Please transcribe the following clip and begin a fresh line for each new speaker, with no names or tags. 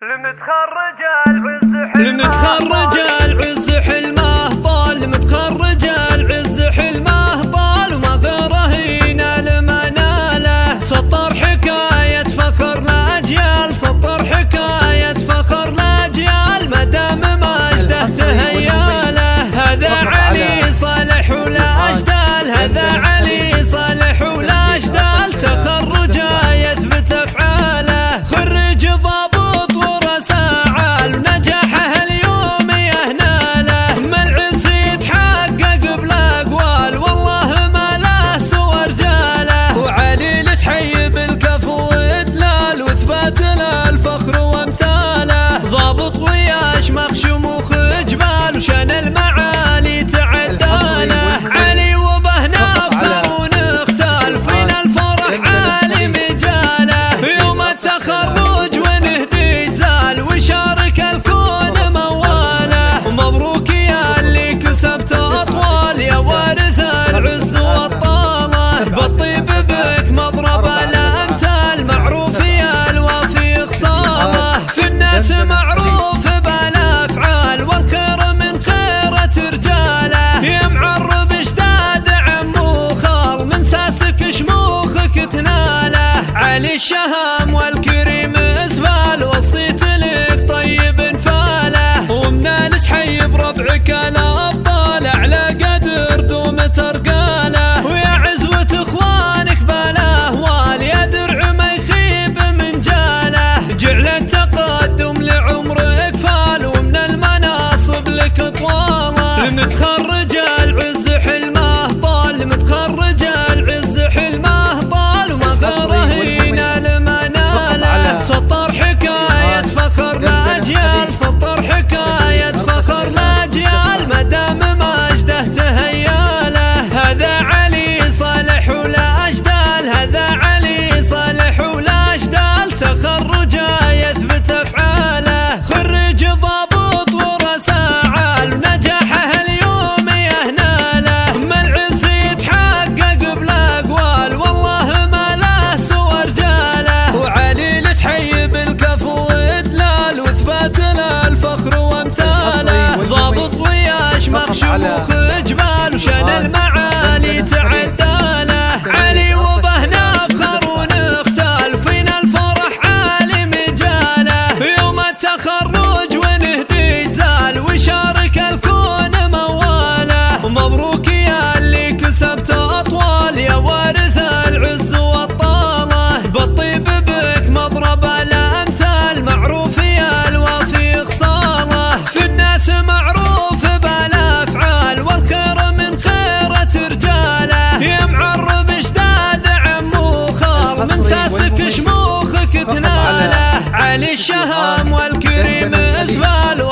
المتخرج العز حلمه طال، متخرج العز حلمه طال، وما غيره ينال مناله. سطر حكاية فخر لأجيال، سطر حكاية فخر لأجيال، مدام مجده تهياله. هذا علي صالح ولا أجدال، هذا علي صالح ولا أجدال، تخرجه يثبت أفعاله. خريج ضابط ورسا عال، ونجاحه اليوم يهناله. ما العز يتحقق بلا أقوال، والله ما له سوى رجاله. وعلي لتحي بالكفو وإدلال، وإثبات له الفخر وامثاله. ضابط وياش مخشوم جبال، وشان المعالي تعداله. علي وبه نفخر ونختال، فينا الفرح عالي مجاله. يوم التخرج ونهدي زال، وشارك الكون مواله. مبروك يا اللي كسبت أطوال، يا وارث العز والطالة. بالطيب بك مضرب الأمثال، معروف يا الوافي خصاله. في الناس معروف بالأفعال، والخير من خيرة رجاله. يا معرب جداد عم وخال، من ساسك شموخك تناله. علي الشهام والكريم اسفال، وصيت لك طيب انفاله. ومن حي بربعك الأبطال، على قدر دوم ترقاله. ويا عزوة اخوانك بالاهوال، يا درع ما يخيب من جاله. جعل التقدم لعمرك فال، ومن المناصب لك طواله. المتخرج العز حلمه طال، متخرج العز حلمه طال، وما غيره ينال مناله. سطر حكاية فخر لأجيال، سطر حكاية فخر لأجيال، مدام مجده تهياله. هذا علي صالح ولا أجدال، هذا علي صالح ولا أجدال، تخرجه يثبت أفعاله. خريج ضابط ورسا عال، ونجاحه اليوم يهناله. ما العز يتحقق بلا أقوال، والله ما له سوى رجاله. وعلي لتحي بالكفو وإدلال، وإثبات له الفخر وامثاله. ضابط وياش مخشوم جبال، وشان المعالي تعداله. علي وبه نفخر ونختال، فينا الفرح عالي مجاله. يوم التخرج ونهدي زال، وشارك الكون مواله. مبروك يا اللي كسبت أطوال، يا وارث العز والطالة. بالطيب بك مضرب الأمثال، معروف يا الوافي خصاله. في الناس معروف بالأفعال، والخير من خيرة رجاله. يا معرب جداد عم وخال، من ساسك شموخك تناله. علي الشهام والكريم اسفال.